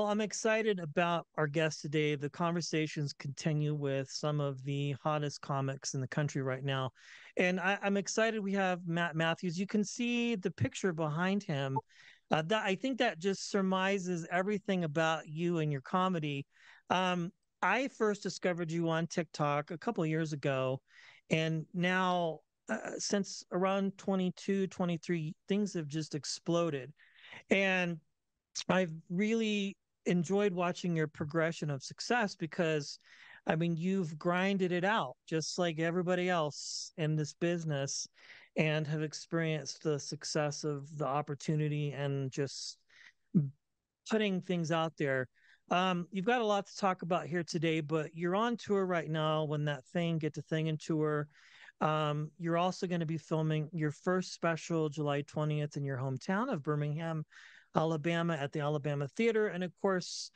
I'm excited about our guest today. The conversations continue with some of the hottest comics in the country right now. And I'm excited we have Matt Mathews. You can see the picture behind him. I think that just surmises everything about you and your comedy. Um, I first discovered you on TikTok a couple of years ago, and now since around 22, 23, things have just exploded. And I've really enjoyed watching your progression of success because, I mean, you've grinded it out just like everybody else in this business and have experienced the success of the opportunity and just putting things out there. You've got a lot to talk about here today, but you're on tour right now when that thing get to thing and tour. You're also going to be filming your first special July 20th in your hometown of Birmingham, Alabama at the Alabama Theater. And of course,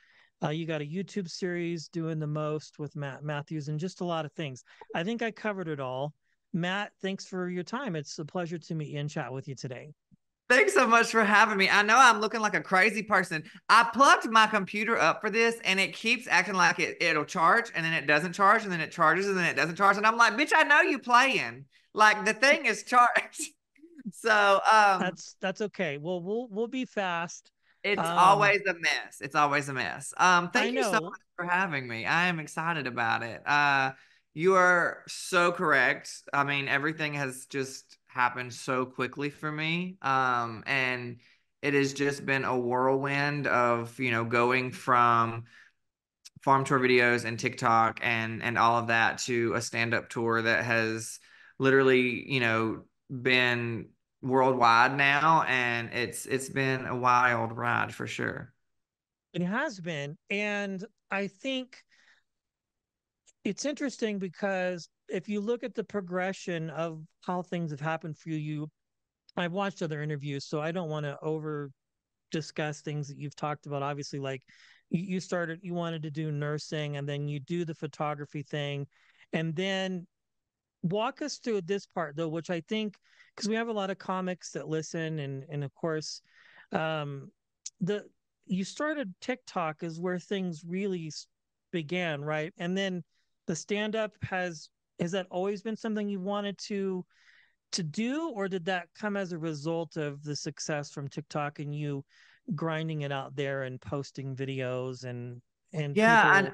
you got a YouTube series doing the most with Matt Mathews and just a lot of things. I think I covered it all. Matt, thanks for your time. It's a pleasure to meet you and chat with you today. Thanks so much for having me. I know I'm looking like a crazy person. I plugged my computer up for this and it keeps acting like it'll charge and then it doesn't charge and then it charges and then it doesn't charge. And I'm like, bitch, I know you playing. Like the thing is charged. So That's okay. Well, we'll be fast. it's Um, always a mess. It's always a mess. I Thank you so know. much for having me. I am excited about it. You are so correct. I mean, everything has just happened so quickly for me. And it has just been a whirlwind of, going from farm tour videos and TikTok and all of that to a stand-up tour that has literally, been worldwide now, and it's been a wild ride for sure. It has been. And I think it's interesting because if you look at the progression of how things have happened for you, I've watched other interviews, so I don't want to over discuss things that you've talked about. Obviously, like you started, you wanted to do nursing and then you do the photography thing. And then walk us through this part though, which I think, because we have a lot of comics that listen and of course, um, the you started TikTok is where things really began, right? And then the stand up has that always been something you wanted to do, or did that come as a result of the success from TikTok and you grinding it out there and posting videos and Yeah, people?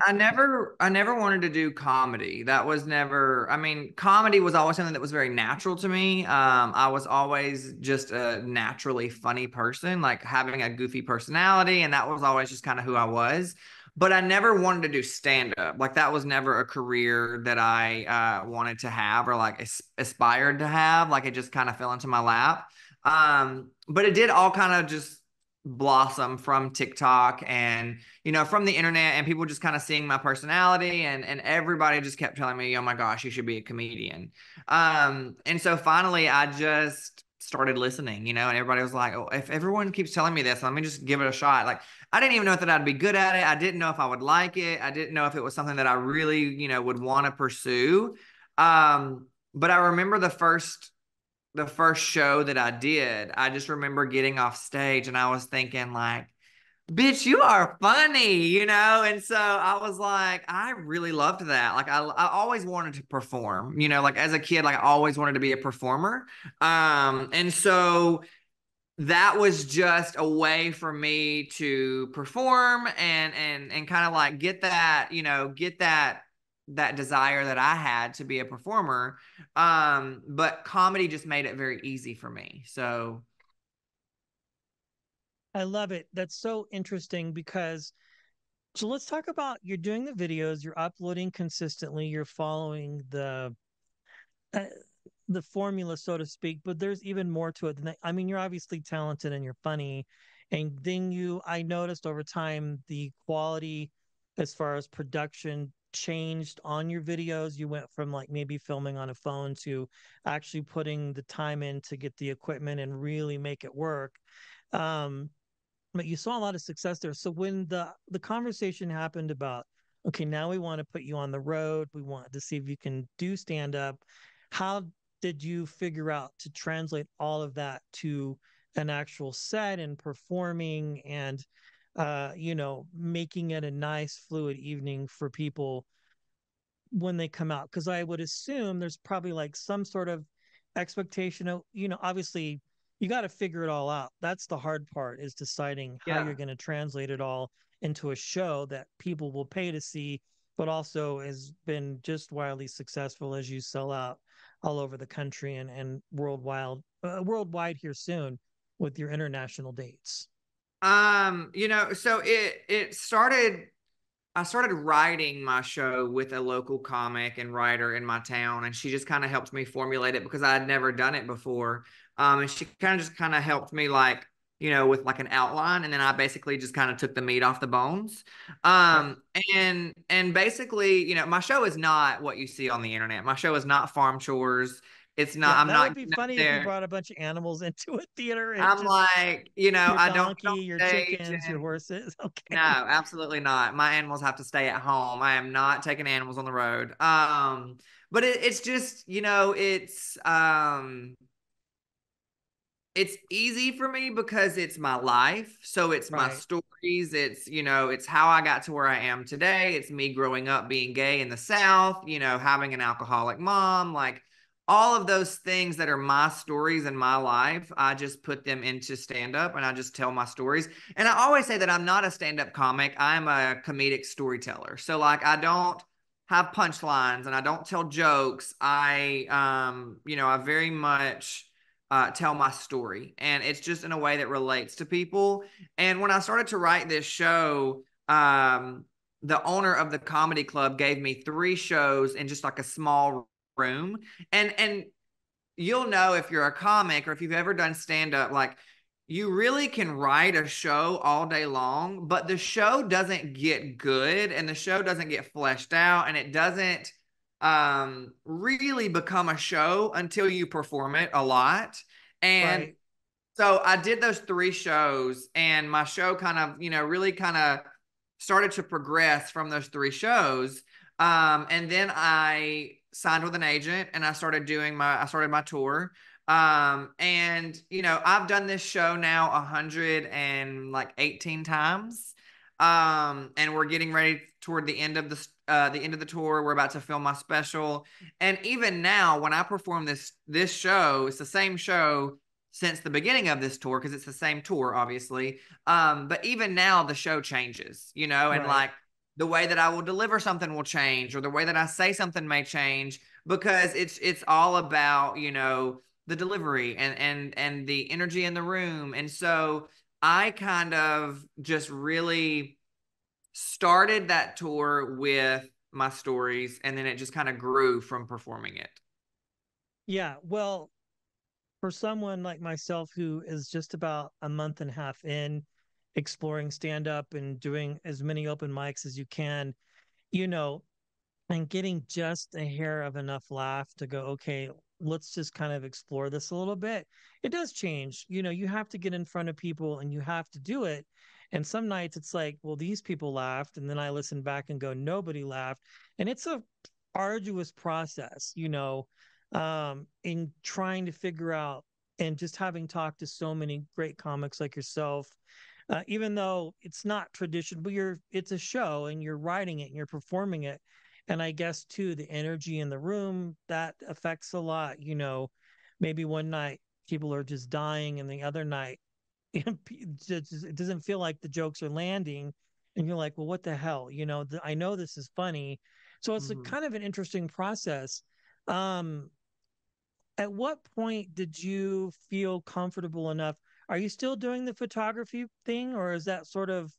I never wanted to do comedy. That was never, I mean, comedy was always something that was very natural to me. I was always just a naturally funny person, like having a goofy personality, and that was always just kind of who I was. But I never wanted to do stand up. Like that was never a career that I wanted to have or like aspired to have. Like it just kind of fell into my lap. But it did all kind of just blossom from TikTok and from the internet and people just kind of seeing my personality and everybody just kept telling me, oh my gosh, you should be a comedian. And so finally I just started listening, and everybody was like, oh, if everyone keeps telling me this, let me just give it a shot. Like I didn't even know that I'd be good at it. I didn't know if I would like it. I didn't know if it was something that I really, would want to pursue. But I remember the first show that I did, I just remember getting off stage and I was thinking like, bitch, you are funny, And so I was like, I really loved that. Like I always wanted to perform, like as a kid, like I always wanted to be a performer. And so that was just a way for me to perform and kind of like get that, get that desire that I had to be a performer. But comedy just made it very easy for me. So I love it. That's so interesting because so let's talk about you're doing the videos, you're uploading consistently, you're following uh, the formula, so to speak, but there's even more to it than that. I mean, you're obviously talented and you're funny. And then I noticed over time the quality as far as production changed on your videos. You went from like maybe filming on a phone to actually putting the time in to get the equipment and really make it work. Um, but you saw a lot of success there. So when the conversation happened about, okay, now we want to put you on the road, we want to see if you can do stand up. How did you figure out to translate all of that to an actual set and performing? And making it a nice fluid evening for people when they come out, because I would assume there's probably like some sort of expectation of, obviously you got to figure it all out. That's the hard part, is deciding how Yeah. you're going to translate it all into a show that people will pay to see, but also has been just wildly successful as you sell out all over the country and worldwide here soon with your international dates. So it started I started writing my show with a local comic and writer in my town, and she just kind of helped me formulate it because I had never done it before. And she kind of helped me like, with like an outline, and then I basically just kind of took the meat off the bones. Right. And basically, my show is not what you see on the internet. My show is not farm chores. It's not, Yeah, I'm that not would be getting up funny if you there. brought a bunch of animals into a theater and I'm just like, your I don't donkey, get on your stage chickens, your and horses. no, Okay. absolutely not. My animals have to stay at home. I am not taking animals on the road. But it's just, it's easy for me because it's my life. So it's my Right. stories. It's how I got to where I am today. It's me growing up being gay in the South, having an alcoholic mom, like all of those things that are my stories in my life. I just put them into stand up and I just tell my stories. And I always say that I'm not a stand up comic, I'm a comedic storyteller. So, like, I don't have punchlines and I don't tell jokes. I very much tell my story, and it's just in a way that relates to people. And when I started to write this show, the owner of the comedy club gave me 3 shows in just like a small room, and you'll know if you're a comic or if you've ever done stand up, like, you really can write a show all day long, but the show doesn't get good and the show doesn't get fleshed out and it doesn't really become a show until you perform it a lot. And Right. so I did those 3 shows, and my show kind of, really kind of started to progress from those 3 shows. And then I signed with an agent, and I started my tour. And I've done this show now 118 times. And we're getting ready toward the end of the tour. We're about to film my special, and even now, when I perform this show, it's the same show since the beginning of this tour because it's the same tour, obviously. But even now, the show changes, and Right. like the way that I will deliver something will change, or the way that I say something may change because it's all about the delivery and the energy in the room. And so I kind of just really started that tour with my stories, and then it just kind of grew from performing it. Yeah. Well, for someone like myself who is just about a month and a half in exploring stand up and doing as many open mics as you can, you know, and getting just a hair of enough laugh to go, okay, let's just kind of explore this a little bit. It does change. You have to get in front of people and you have to do it. And some nights it's like, well, these people laughed. And then I listen back and go, nobody laughed. And it's a arduous process, in trying to figure out, and just having talked to so many great comics like yourself, even though it's not traditional, but it's a show and you're writing it and you're performing it. And I guess too, the energy in the room that affects a lot. Maybe one night people are just dying, and the other night it doesn't feel like the jokes are landing, and you're like, well, what the hell? I know this is funny, so it's a Mhm. kind of an interesting process. Um, at what point did you feel comfortable enough? Are you still doing the photography thing, or is that sort of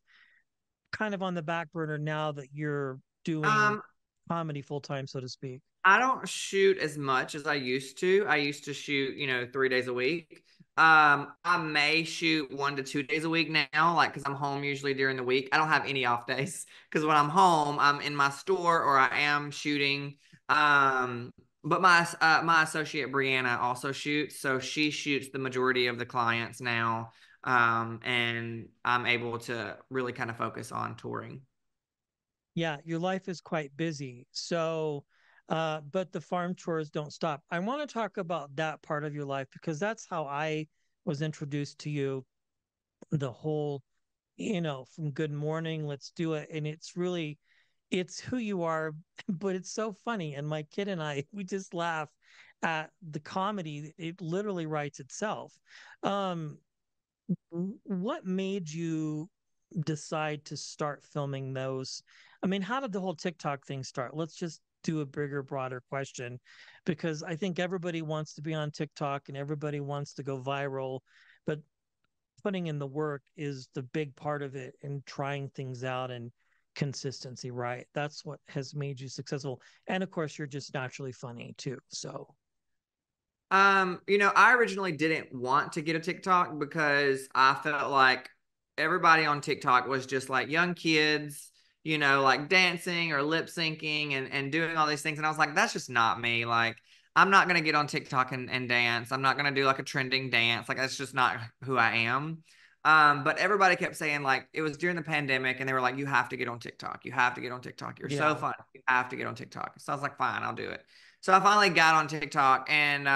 kind of on the back burner now that you're doing Um, comedy full time, so to speak? I don't shoot as much as I used to. I used to shoot, 3 days a week. I may shoot 1 to 2 days a week now, like because I'm home usually during the week. I don't have any off days because when I'm home, I'm in my store or I am shooting. But my associate Brianna also shoots, so she shoots the majority of the clients now. And I'm able to really kind of focus on touring. Yeah, your life is quite busy. So, but the farm chores don't stop. I want to talk about that part of your life because that's how I was introduced to you. The whole from Good Morning, Let's Do It. And it's really, it's who you are, but it's so funny. And my kid and I, we just laugh at the comedy. It literally writes itself. Um, what made you decide to start filming those? I mean, how did the whole TikTok thing start? Let's just do a bigger, broader question, because I think everybody wants to be on TikTok and everybody wants to go viral, but putting in the work is the big part of it, and trying things out and consistency, right? That's what has made you successful. And of course, you're just naturally funny too. So, I originally didn't want to get a TikTok because I felt like everybody on TikTok was just like young kids, like dancing or lip syncing and doing all these things. And I was like, that's just not me. Like, I'm not going to get on TikTok and dance. I'm not going to do like a trending dance. Like, that's just not who I am. But everybody kept saying, like, it was during the pandemic and they were like, you have to get on TikTok. You have to get on TikTok. You're so yeah. fun. You have to get on TikTok. So I was like, fine, I'll do it. So I finally got on TikTok and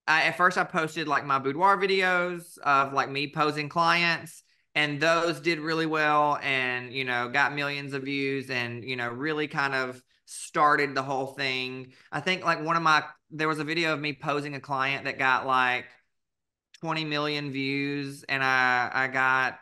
at first I posted like my boudoir videos of like me posing clients, and those did really well and got millions of views and really kind of started the whole thing. I think like there was a video of me posing a client that got like 20 million views, and I got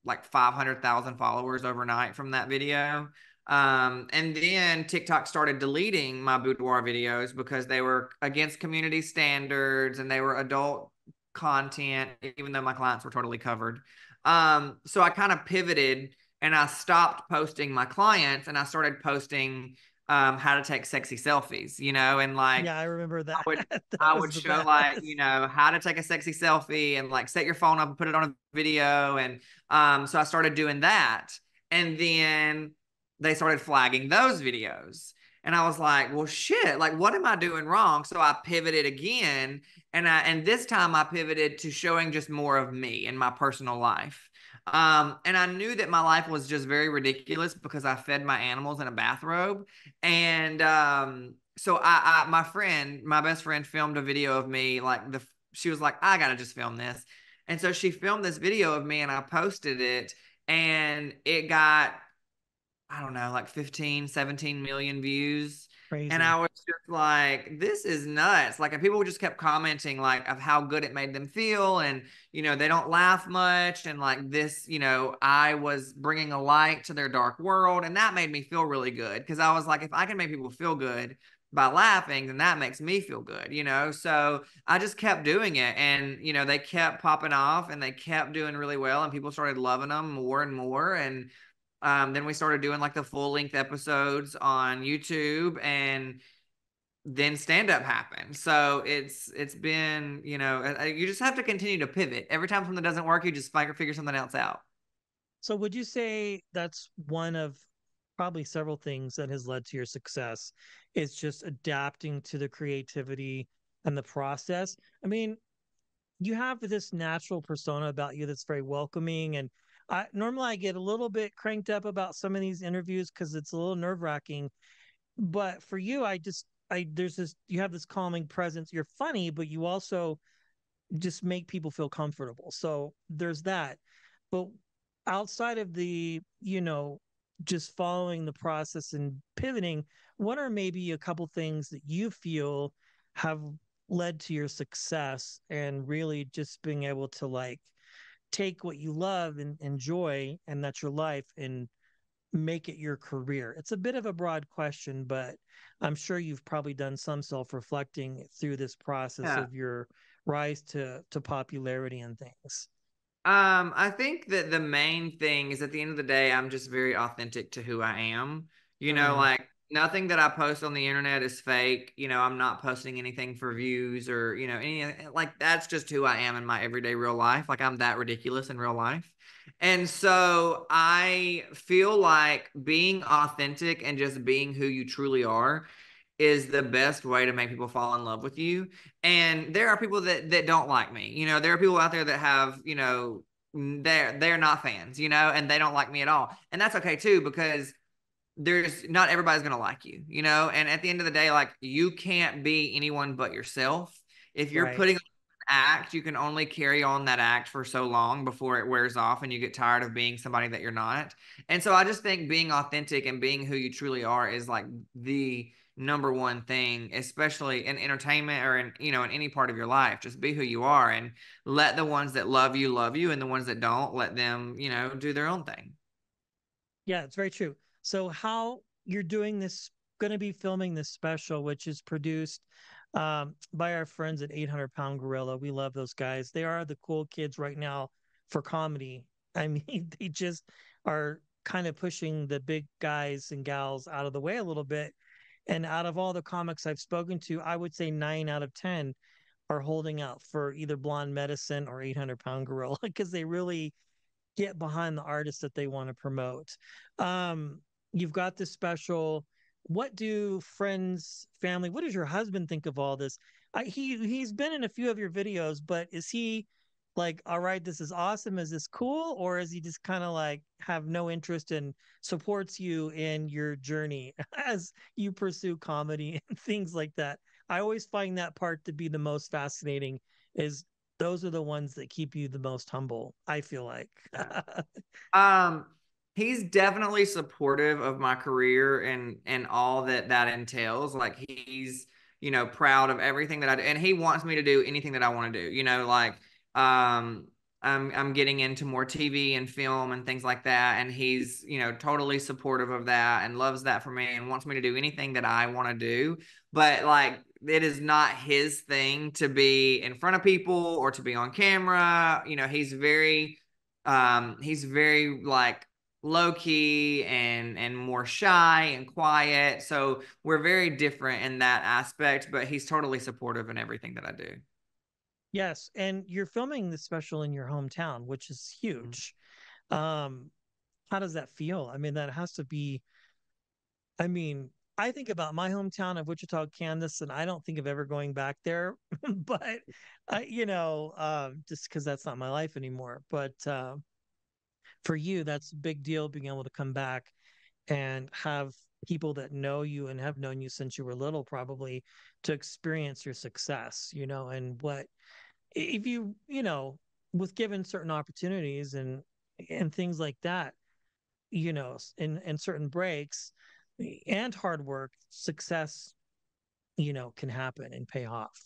like 500,000 followers overnight from that video. And then TikTok started deleting my boudoir videos because they were against community standards and they were adult content, even though my clients were totally covered. So I kind of pivoted and I stopped posting my clients and I started posting how to take sexy selfies, and like Yeah, I remember I that. would That I was would the show best. like, how to take a sexy selfie and like set your phone up and put it on a video. And so I started doing that. And then they started flagging those videos. And I was like, well, shit, like what am I doing wrong? So I pivoted again. And this time I pivoted to showing just more of me and my personal life. And I knew that my life was just very ridiculous because I fed my animals in a bathrobe. And so my best friend filmed a video of me. She was like, I gotta just film this. And so she filmed this video of me and I posted it, and it got, I don't know, like 15, 17 million views. And Crazy. I was just like, this is nuts. Like, and people just kept commenting, like, of how good it made them feel. And, they don't laugh much. And, like, this, I was bringing a light to their dark world. And that made me feel really good because I was like, if I can make people feel good by laughing, then that makes me feel good. So I just kept doing it. And, they kept popping off and they kept doing really well. And people started loving them more and more. And, then we started doing like the full length episodes on YouTube, and then stand up happened. So it's been, you just have to continue to pivot. Every time something doesn't work, you just figure something else out. So would you say that's one of probably several things that has led to your success? Is just adapting to the creativity and the process. I mean, you have this natural persona about you that's very welcoming, and I get a little bit cranked up about some of these interviews because it's a little nerve-wracking. But for you, I there's this, you have this calming presence. You're funny, but you also just make people feel comfortable. So there's that. But outside of the, just following the process and pivoting, what are maybe a couple things that you feel have led to your success and really just being able to like take what you love and enjoy, and that's your life, and make it your career? It's a bit of a broad question, but I'm sure you've probably done some self-reflecting through this process Yeah. of your rise to popularity and things. I think that the main thing is at the end of the day, I'm just very authentic to who I am. Mm, Like nothing that I post on the internet is fake. I'm not posting anything for views or, like that's just who I am in my everyday real life. Like I'm that ridiculous in real life. And so I feel like being authentic and just being who you truly are is the best way to make people fall in love with you. And there are people that don't like me. There are people out there that have, they're not fans, and they don't like me at all. And that's okay too, because there's not everybody's gonna like you. And at the end of the day, like you can't be anyone but yourself. If you're right. putting act. You can only carry on that act for so long before it wears off and you get tired of being somebody that you're not. And so I just think being authentic and being who you truly are is like the number one thing, especially in entertainment or in, you know, in any part of your life. Just be who you are and let the ones that love you, and the ones that don't, let them, you know, do their own thing. Yeah, it's very true. So how you're doing this, going to be filming this special, which is produced by our friends at 800 Pound Gorilla. We love those guys. They are the cool kids right now for comedy. I mean, they just are kind of pushing the big guys and gals out of the way a little bit. And out of all the comics I've spoken to, I would say 9 out of 10 are holding out for either Blonde Medicine or 800 Pound Gorilla because they really get behind the artists that they want to promote. You've got this special. What do friends, family, what does your husband think of all this? He's been in a few of your videos, but is he like, all right, this is awesome. Is this cool? Or is he just kind of like have no interest and supports you in your journey as you pursue comedy and things like that? I always find that part to be the most fascinating is those are the ones that keep you the most humble, I feel like. Um, he's definitely supportive of my career and all that that entails. Like he's, you know, proud of everything that I do, and he wants me to do anything that I want to do. You know, like um, I'm getting into more TV and film and things like that, and he's, you know, totally supportive of that and loves that for me and wants me to do anything that I want to do. But like, it is not his thing to be in front of people or to be on camera. You know, he's very like low key and more shy and quiet. So we're very different in that aspect, but he's totally supportive in everything that I do. Yes, and you're filming the special in your hometown, which is huge. Um, how does that feel? I mean, that has to be, I mean, I think about my hometown of Wichita, Kansas, and I don't think of ever going back there, but just because that's not my life anymore. But for you, that's a big deal being able to come back and have people that know you and have known you since you were little probably to experience your success, and what if with given certain opportunities and things like that, in certain breaks and hard work, success, can happen and pay off.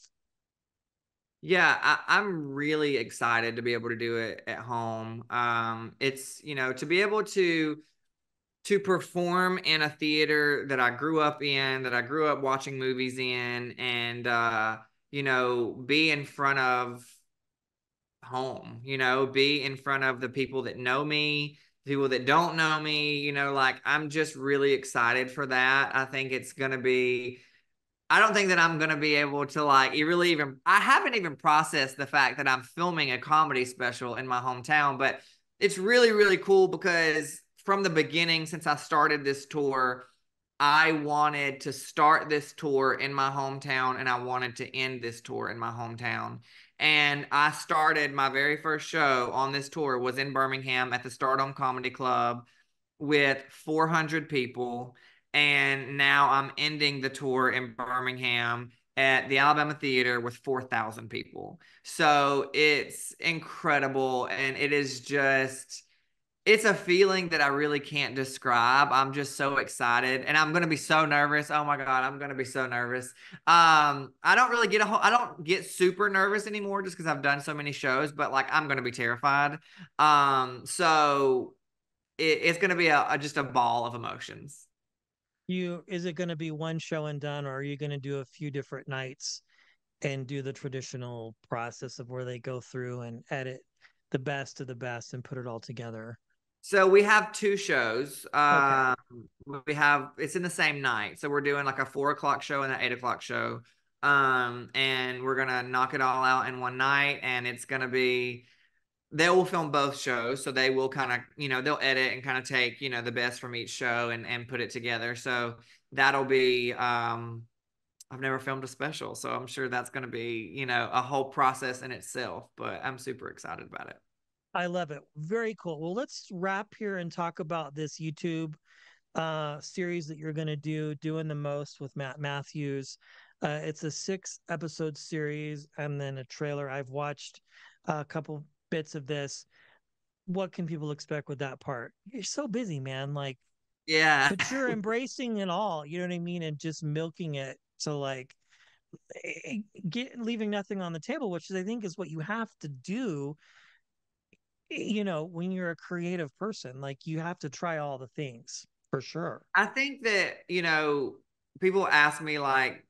Yeah, I'm really excited to be able to do it at home. It's, you know, to be able to perform in a theater that I grew up in, that I grew up watching movies in, and you know, be in front of home, you know, be in front of the people that know me, people that don't know me, you know, like I'm just really excited for that. I think it's going to be, I don't think that I'm going to be able to like it really even, I haven't even processed the fact that I'm filming a comedy special in my hometown, but it's really, really cool because from the beginning, since I started this tour, I wanted to start this tour in my hometown and I wanted to end this tour in my hometown. And I started my very first show on this tour was in Birmingham at the Stardom Comedy Club with 400 people. And now I'm ending the tour in Birmingham at the Alabama Theater with 4,000 people. So it's incredible. And it is just, it's a feeling that I really can't describe. I'm just so excited and I'm going to be so nervous. Oh my God, I'm going to be so nervous. I don't really get I don't get super nervous anymore just because I've done so many shows, but like I'm going to be terrified. So it's going to be just a ball of emotions. Is it going to be one show and done, or are you going to do a few different nights and do the traditional process of where they go through and edit the best of the best and put it all together? So we have two shows. Okay. We have it's in the same night. So we're doing like a 4 o'clock show and an 8 o'clock show. And we're gonna knock it all out in one night, and it's gonna be they will film both shows, so they will kind of, you know, they'll edit and kind of take, you know, the best from each show and put it together. So that'll be I've never filmed a special, so I'm sure that's gonna be, you know, a whole process in itself, but I'm super excited about it. I love it. Very cool. Well, let's wrap here and talk about this YouTube series that you're going to do, Doing the Most with Mathews. It's a 6 episode series and then a trailer. I've watched a couple bits of this. What can people expect with that part? You're so busy, man. Like, Yeah. but you're embracing it all. You know what I mean? And just milking it. So like, leaving nothing on the table, which is, I think, is what you have to do. When you're a creative person, like you have to try all the things for sure. I think that, people ask me like,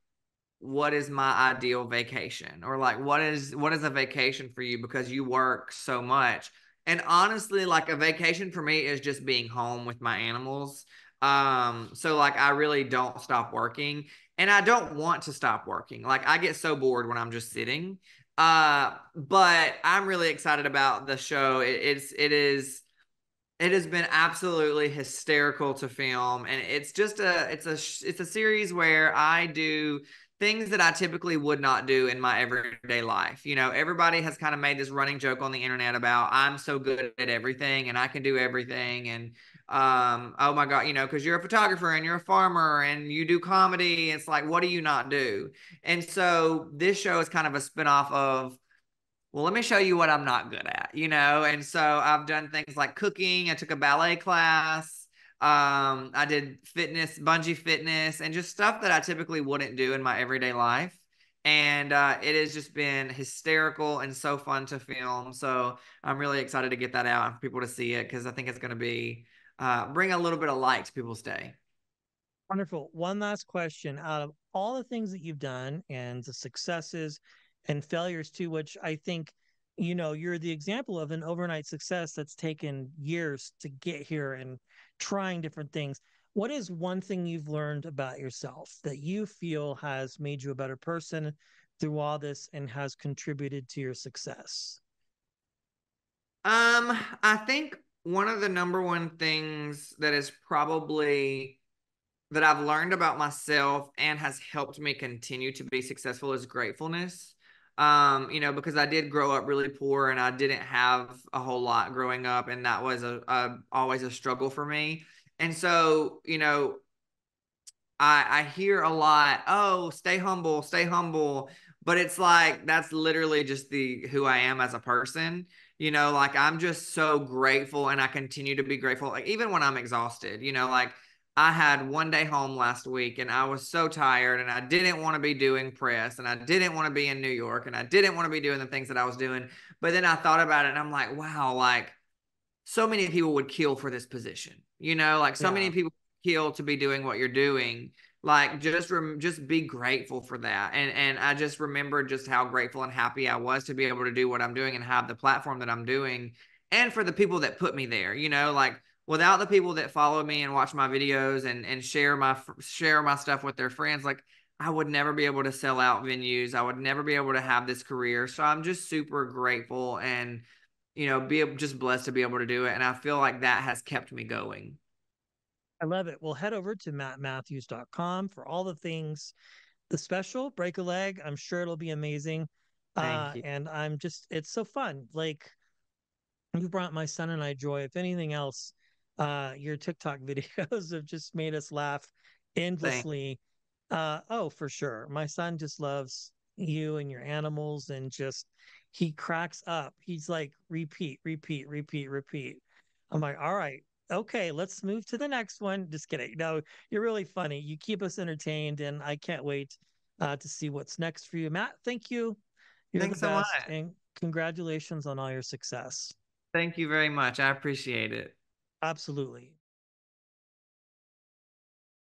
what is my ideal vacation? Or like, what is a vacation for you because you work so much? And honestly, like a vacation for me is just being home with my animals. So like I really don't stop working and I don't want to stop working. Like I get so bored when I'm just sitting. But I'm really excited about the show. It has been absolutely hysterical to film, and it's a series where I do things that I typically would not do in my everyday life. Everybody has kind of made this running joke on the internet about I'm so good at everything and I can do everything, and oh my god, because you're a photographer and you're a farmer and you do comedy, it's like, what do you not do? And so this show is kind of a spinoff of, well, let me show you what I'm not good at. And so I've done things like cooking. I took a ballet class. I did fitness, bungee fitness, and just stuff that I typically wouldn't do in my everyday life. And it has just been hysterical and so fun to film. So I'm really excited to get that out and for people to see it because I think it's going to be bring a little bit of light to people's day. Wonderful. One last question. Out of all the things that you've done and the successes and failures too, which I think, you're the example of an overnight success that's taken years to get here and trying different things. What is one thing you've learned about yourself that you feel has made you a better person through all this and has contributed to your success? I think one of the number one things that is probably that I've learned about myself and has helped me continue to be successful is gratefulness. Because I did grow up really poor and I didn't have a whole lot growing up, and that was always a struggle for me. And so, I hear a lot, oh, stay humble, stay humble. But it's like that's literally just the who I am as a person. Like I'm just so grateful and I continue to be grateful. Like even when I'm exhausted, like I had one day home last week and I was so tired and I didn't want to be doing press and I didn't want to be in New York and I didn't want to be doing the things that I was doing. But then I thought about it and I'm like, wow, like so many people would kill for this position. Like so many Yeah. people kill to be doing what you're doing. Like just be grateful for that. And I just remember just how grateful and happy I was to be able to do what I'm doing and have the platform that I'm doing, and for the people that put me there. Like without the people that follow me and watch my videos and share my stuff with their friends, like I would never be able to sell out venues. I would never be able to have this career. So I'm just super grateful and be just blessed to be able to do it. And I feel like that has kept me going. I love it. Well, head over to mattmatthews.com for all the things. The special, Break a Leg, I'm sure it'll be amazing. Thank you. And it's so fun. Like, you brought my son and I joy. If anything else, your TikTok videos have just made us laugh Thank endlessly. Oh, for sure. My son just loves you and your animals and just he cracks up. He's like, repeat, repeat, repeat, repeat. I'm like, all right, okay, let's move to the next one. Just kidding. No, you're really funny. You keep us entertained, and I can't wait to see what's next for you. Matt, thank you. You're the Thanks so much. best, and congratulations on all your success. Thank you very much. I appreciate it. Absolutely.